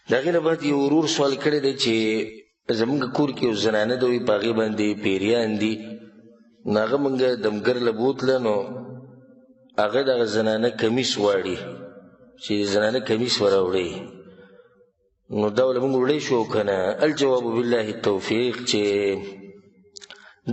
د هغې نه بعد یو ورور سوال کړی دی چې زمونږ کور کې یو زنانه ده وي په هغې باندې پیریان دي نو هغه مونږ دمګر له بوتله نو هغه دغه زنانه کمیس غواړي چې زنانه کمیس وراوړی نو دا له مونږ وړی شو که نه الجواب بالله التوفیق چې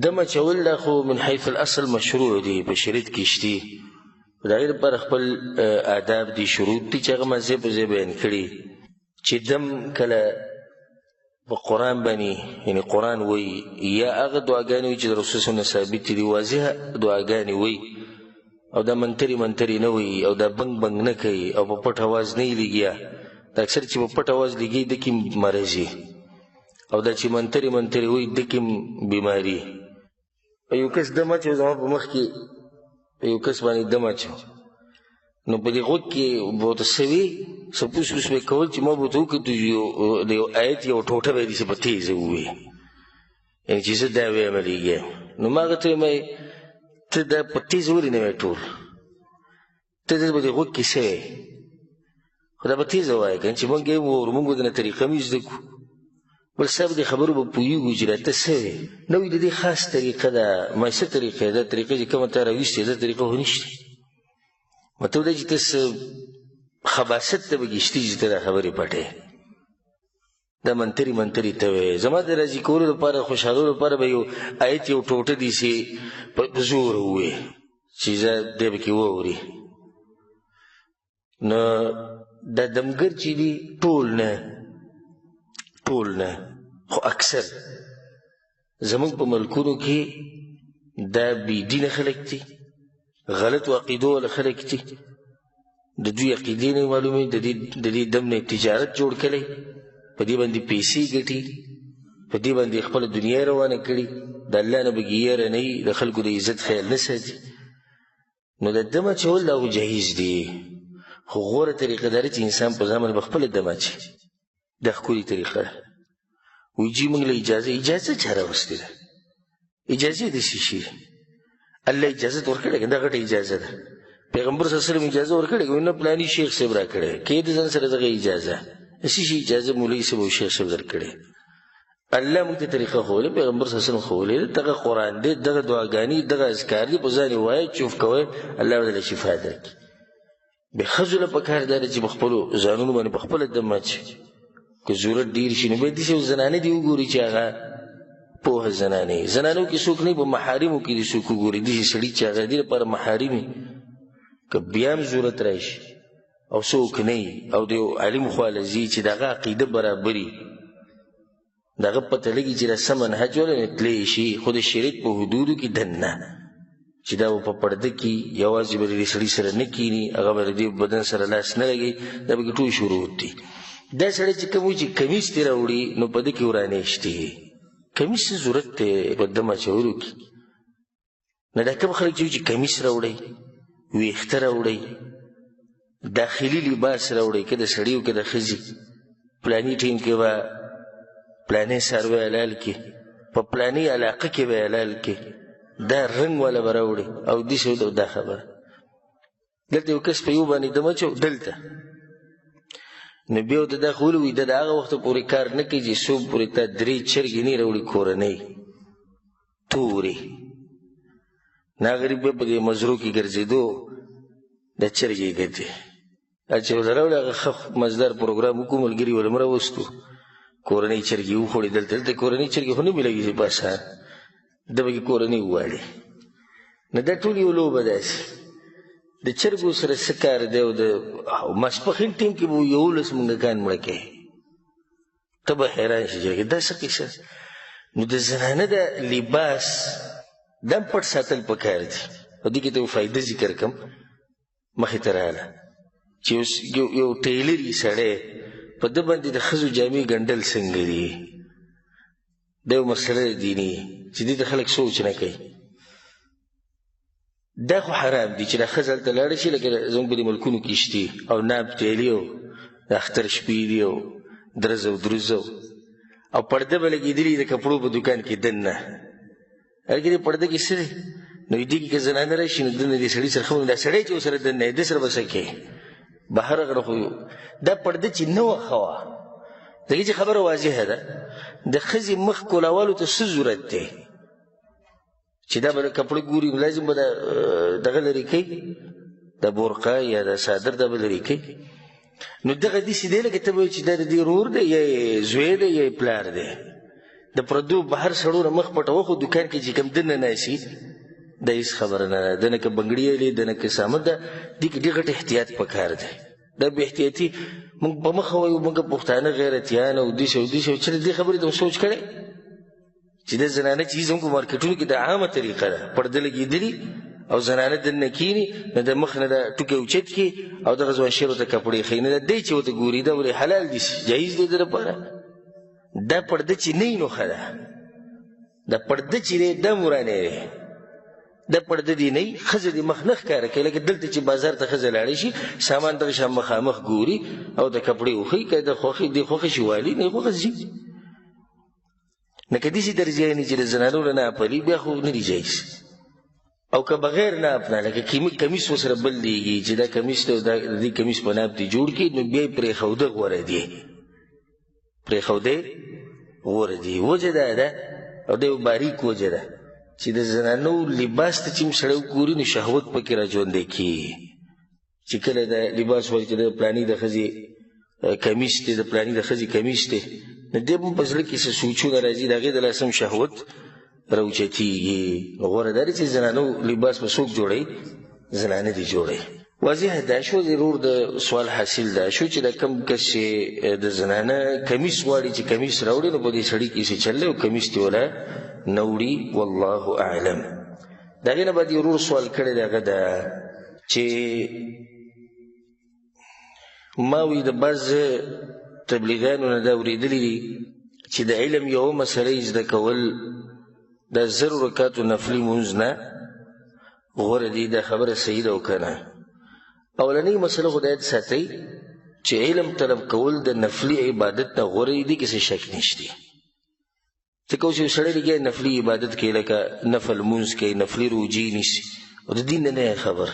دم اچول دا خو من حیث الاصل مشروع دي په شریعت کې شتي د هغې لپاره خپل آداب دي شروط دي چې هغه مازې په ځای بیان کړي چې دم کله په قرآن باندې یعنی قرآن وایي یا هغه دعاګانې وایي چې د رسول صلی الله علیه وسلم ثابتې دي واضحه دعاګانې وایي او دا منتري نه وایي او دا بنګ نه کوي او په پټ اواز نه یې لګیا دا اکثر چې په پټ اواز لګي د کې مرضي او دا چې منتري وایي د کې بیماري په یو کس دم اچو زما په مخ کې په یو کس باندې دم اچو نو په دې غوږ کې به ورته څه وي څه پوس به یې کول چې ما به ورته وکتو د یو آیت یو ټوټه به یې داسې په تیزه ووایي یعنې چې زه دا وایم لګیا نو ما هغه ته وایم ته دا په تیزه ولې نه وایې ټول ته دلته په دې غوږ کې څه وایې خو دا په تیزه وایه که نه چې مونږ یې وورو مونږ به دنه طریقه مې زده کړو بل صاحب دې خبرو به پوهېږو چې راته څه وایې نه وایي د دې خاص طریقه ده مایسه طریقه ده دا طریقه چې کومه تا راویستې دا طریقه خو نشته مطلب دا چې ته څه خباست ته به ګشتي چې ته دا خبرې پټې دا منتري ته وایې زما د راضي کولو لپاره خوشحالولو لپاره به یو آیت یو ټوټه دي چې په زور ووایې چې زه دی به کې واوري نو دا دمګر چې دي ټول نه خو اکثر زمونږ په ملکونو کې دا بېدینه خلک دي غلط عقیدو والا خلک دي د دوی عقیدې نه معلومې د دې دم نه تجارت جوړ کړی په دې باندې پیسې ګټي په دې باندې خپله دنیا روانه کړي د الله نه بګي یره نه وي د خلکو د عزت خیال نه ساتي نو د دم اچول دا خو جهیز دي خو غوره طریقه دا چې انسان په ځان باندې به خپله دم اچي دا ښکلې طریقه ده وایي جي موږ له اجازه چا راوستې ده اجازې داسې شي الله اجازت ورکړې که دا غټه اجازه ده پیغمبر صلی الله علیه وسلم اجازه ورکړې که نه پلاني شیخ صاحب راکړی که یې د ځان سره دغه اجازه داسې شي اجازه مولوي صاحب او شیخ صاحب درکړې الله موږ ته طریقه ښوولې پیغمبر صلی الله علیه وسلم ښوولې دغه قرآن دی دغه دعاګانې دغه اذکار دي په ځان یې وایه چوف کوئ الله به درله شفا درکړي بیا ښځو له پکار دا ده چې په خپلو ځانونو باندې په خپله دم اچي که ضرورت ډېر شي نو بیا داسې یو زنانه دي وګوري چې هغه پوهه زنانو کې څوک نه په محارمو کې دي څوک وګوري داسې سړي چې هغه دې لپاره محارمي که بیا هم ضرورت راشي او څوک نه او د یو عالم خواله ځي چې د هغه عقیده برابري د هغه پته لګي چې دا څه منهج ولې تللی شي خو د شریعت په حدودو کې دننه چې دا په پرده کې یوازې به د سړي سره نه کیني هغه به د دې بدن سره لاس نه لګي دا به ټول شروط دي دا سړی چې کوم چې کمیس دې راوړي نو په ده کې ورانیشتي کمیس څه ضرورت دی په دم اچولو کې نه دا کوم خلک چې کمیس راوړئ ویښته راوړئ داخلي لباس راوړئ که د سړي او که د ښځې پلاني ټیم کې به پلانې څاروی حلال کې په پلاني علاقه کې به حلال کې دا رنګ والا به راوړئ او داسې دا خبره دلته یو کس په یو باندې دم اچو دلته نو بیا ورته دا خو ولوي دا د هغه وخته پورې کار نه کوي چې څوک پورې تا 3 چرګې نه راوړي کورنۍ تورې نه غریب بیا په دې مزرو کې ګرځېدو دا چرګې ګټې چې ورته راوړي هغه ښه مزدار پروګرام وکړو ملګري ولې م راوستو کورنۍ چرګې وخوړې دلته کورنۍ چرګې خو نه ملګېږي په اسان ده به کې کورنۍ وواړي نو دا ټول یو لوبه داسې د چرګو سره څه کار دی او د ماسپښین ټیم کې به 11 موږکان مړه کوي ته به حیران شې چې دا څه کیسه نو د زنانه د لباس دا هم پټ ساتل پکار دي په دې کې ته یو فایده ذکر کړم مخې ته راغله چې یو ټیلر یي سړی په ده باندې د ښځو جامې ګنډل څنګه دي دا یو مسله دیني چې دې ته خلک سوچ نه کوي دا خو حرام دي چې دا ښځه هلته لاړه شي لکه زموږ په دې ملکونو کې شتي او ناب تیلي او د اختر شپې دي او درز او دروز او پرده به لګېدلي د کپړو په دوکان کې دننه هلکې دې پرده کې څه دی نو دې کې که زنانه راشي نو دننه دې سړي سره ښه دا سړی چې ورسره دننه یې ده سره به څه کوې بهر غړه خو دا پرده چې نه وه ښه وه دغه چې خبره واضحه ده د ښځې مخ کولولو ته څه ضرورت دی چې دا به کپړه ګوري لازم به دغه لرې کوي د بورقه یا د صادر دا به لرې کوي نو دغه داسې دی لکه ته به وایې چې دا د دې ورور دی یا زوی دی یا پلار دی د پردو بهر سړو نه مخ پټوه خو دوکان کې چې کوم دننه ناشي دا هېڅ خبره نه ده دنه که بنګړي یې دنه که سامه ده دې کې ډېر غټ احتیاط پکار دی دا بې احتیاطي موږ په مخه وایو موږ پښتانه غیرتیان او داسې او داسې او چېرې دې خبرې ته مو سوچ کړی چې د زنانه چیز هم په مارکېټونو کې د عامه طریقه ده پرده لګېدلي او زنانه دننه کښېني نو د مخ نه د ټوکې اوچت کړي او دغه ځوان شېرو ته کپړې ښیي نه دی چې ورته ګوري دا ولې حلال دي جایز دی د لپاره دا پرده چې نه وي نو ښه ده دا پرده چې دی دا ورانی دی دا پرده دی نه وي ښځه دې مخ نه ښکاره کوي لکه دلته چې بازار ته ښځه لاړې شي سامان دغه شان مخامخ ګوري او د کپړې وښیي که د خوښې شي والي نه یې خوښه ځي نه که داسې درځیانې چې د زنانو نه ناپلي بیا خو نه دي جایز او که بغیر ناپ نه لکه کمیس ورسره بل لیږي چې دا کمیس دی او د دې کمیس په ناپ دې جوړ کړي نو بیا یې پرېښوده غوره دی پرېښودی غوره دي وجه دا ده او دا یو باریک وجه ده چې د زنانو لباس ته چې سړی وګوري نو شهوت پکې راژوندی کېږي چې کله د لباس وایي چې د پلاني د ښځې کمیس دی د پلاني د ښځې کمیس دی نو دې هم په زړه کې څه سوچونه راځي د هغې د لاسه هم شهوت راوچتېږي غوره دا دی چې زنانو لباس به څوک جوړوي زنانه دې جوړوي واضح دا شو ضرور د سوال حاصل دا شو چې دا کم کس چې د زنانه کمیس غواړي چې کمیس راوړي نو په دې سړي کې څه چل دی او کمیس دې ولا نه وړي والله اعلم د هغې نه بعد ضرور سوال کړی دی هغه ده چې ما وی د بعض تبلیغانو نه دا اورېدلي دي چې د علم یوه مسله یې زده کول د 0 رکعاتو نفلي لمونځ نه غوره دي دا خبره صحیح ده او که نه اولنۍ مسله خو دا یاد ساتئ چې علم طلب کول د نفلي عبادت نه غوره دي کې څه شک نشته ځکه اوس یو سړی لګیا نفلي عبادت کوي لکه نفل لمونځ کوي نفلي روجې نیسي او د دین نه خبر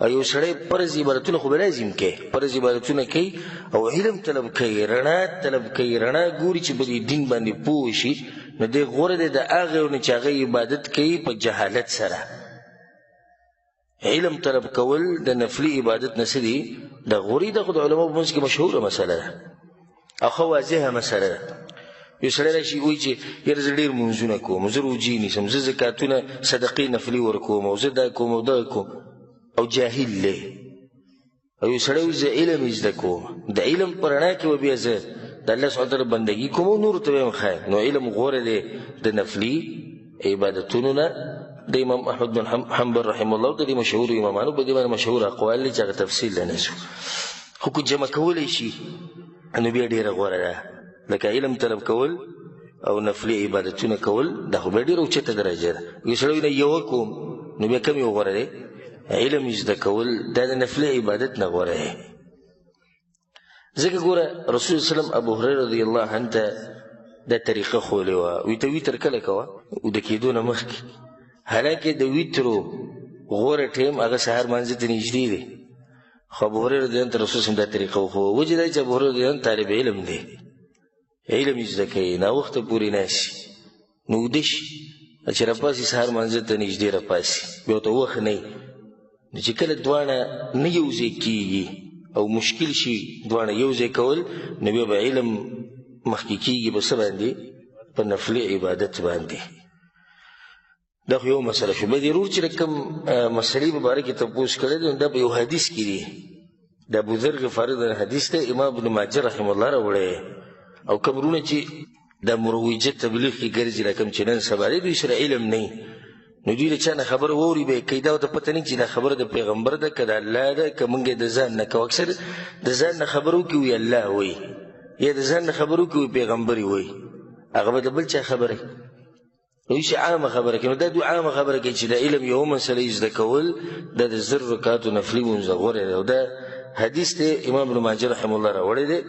او یو سړی فرض عبادتونه خو به لازم کوي فرض عبادتونه کوي او علم طلب کوي رڼا طلب کوي رڼا ګوري چې په دې دین باندې پوه شي نو دی غوره دی د هغې نه چې هغه عبادت کوي په جهالت سره علم طلب کول د نفلي عبادت نه څه دي د غوري د خو د علماو په منځ کې مشهوره مسله ده او ښه واضحه مسله ده یو سړی راشي وایي چې یاره زه ډېر لمونځونه کوم زه روجې نیسم زه زکاتونه صدقې نفلي ورکوم او زه دا کوم او دغه کوم او جاهل دی او یو سړی وایي زه علم زده کوم د علم په رڼا کې به بیا زه د الله سبحانه وتعالی بندګي کوم او نورو ته به یم ښایم نو علم غوره دی د نفلي عبادتونو نه د امام احمد بن حنبل رحمه الله د دې مشهور امامانو په دې باندې مشهور اقوال دي چې هغه تفصیل نه نشو خو که جمع کولی شي نو بیا ډېره غوره ده لکه علم طلب کول او نفلي عبادتونه کول دا خو بیا ډېره اوچته درجه ده یو سړی نه یوه کوم نو بیا کم یو غوره دی علم زده کول دا د نفلي عبادت نه غوره دی ځکه ګوره رسول وسلم ابو هريره رضی الله عنه ته دا طریقه ښولې وه وی ته ویتر کله کوه وده کېدو نه مخکې حالانکه د ویترو غوره ټیم هغه سهار مانځه ته نږدې دی خو ابو هريره رضی الله عنه رسول وسلم دا طریقه وښوه وجه دا چې ابو هريره رضی الله عنه طالب علم دی علم زده کوي ناوخته پورې ناشي نو وده شي چې راپاسي سهار مانځه ته نږدې راپاسي بیا ورته وخت نه وي نو چې کله دواړه نه یو ځای کېږي او مشکل شي دواړه یو ځای کول نو بیا به علم مخکې کېږي په څه باندې په نفلي عبادت باندې دا خو یو مسله شو به ضرور چې کوم مسلې په باره کې تپوس کړی دی دا په یو حدیث کې دی د ابوذر غفاري د حدیث ته امام ابن ماجه رحمه الله راوړی او کوم وروڼه چې د مروجه تبلیغ کې ګرځي لکه چې نن سبا دی دوی سره علم نه وي نو دوی له چا نه خبره واوري به یې کوي دا ورته پته نه چې دا خبره د پیغمبر ده که د الله ده که موږ یې د ځان نه کوو اکثر د ځان نه خبره وکړي وي الله وایي یا د ځان نه خبره وکړي وي پیغمبر یې وایي هغه به د بل چا خبره نو شي عامه خبره کوي نو دا دوی عامه خبره کوي چې د علم یوه مسله یې زده کول دا د 0 رکعاتو نفلي لمونځ غوره دی او دا حدیث دی امام ابن ماجه رحمه الله راوړی دی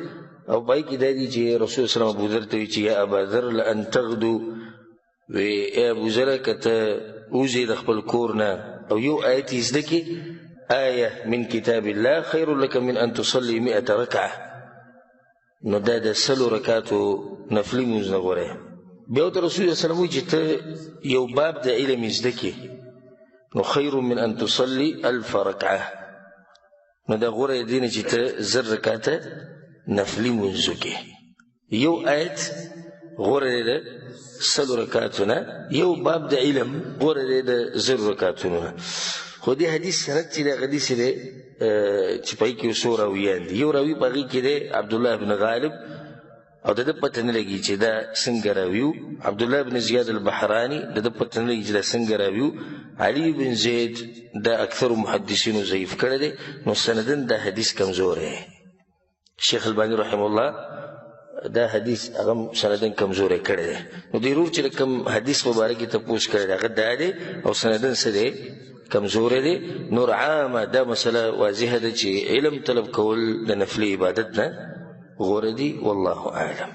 او پای کې دا دي چې رسول صلی الله علیه وسلم ابوذر ته وایي چې یا اباذر لان تغدو وی ای ابوذره که ته وځې د خپل کور نه او یو آیت یې زده کړي آیه من کتاب الله خیر لک من ان تصلي 100 رکعه نو دا د 100 رکعاتو نفلي لمونځ نه غوره. بیا ورته رسول الله صلی الله علیه وسلم وایي چې ته یو باب د علم یې زده کړې نو خیر من ان تصلي 1000 رکعه، نو دا غوره دی نه چې ته 1000 رکعاته نفلي لمونځ وکړې. یو آیت غوره دی د 100 رکعاتو نه، یو باب د علم غوره دی د 1000 رکعاتو نه. خو دې حدیث سند چې د حدیث دی چې پای کې څو راویان دي. یو راوي په هغې کې دی عبدالله بن غالب، او د ده پته نه لګي چې دا څنګه راوي. عبدالله بن زیاد البحراني، د ده پته نه لګي چې دا څنګه راوي. علي بن زید دا اکثر محدثینو ضعیف کړی دی، نو سندن دا حدیث کمزوری. شیخ البانی رحمه الله دا حدیث هغه سندن کمزوری کړی دی. نو دې ورور چې کوم حدیث مبارک کې تپوس کړی دی هغه دا دی او سندن څه دی؟ کمزوری دی. نور عامه دا مسله واضحه ده چې علم طلب کول د نفلي عبادت نه غوره دي. والله اعلم.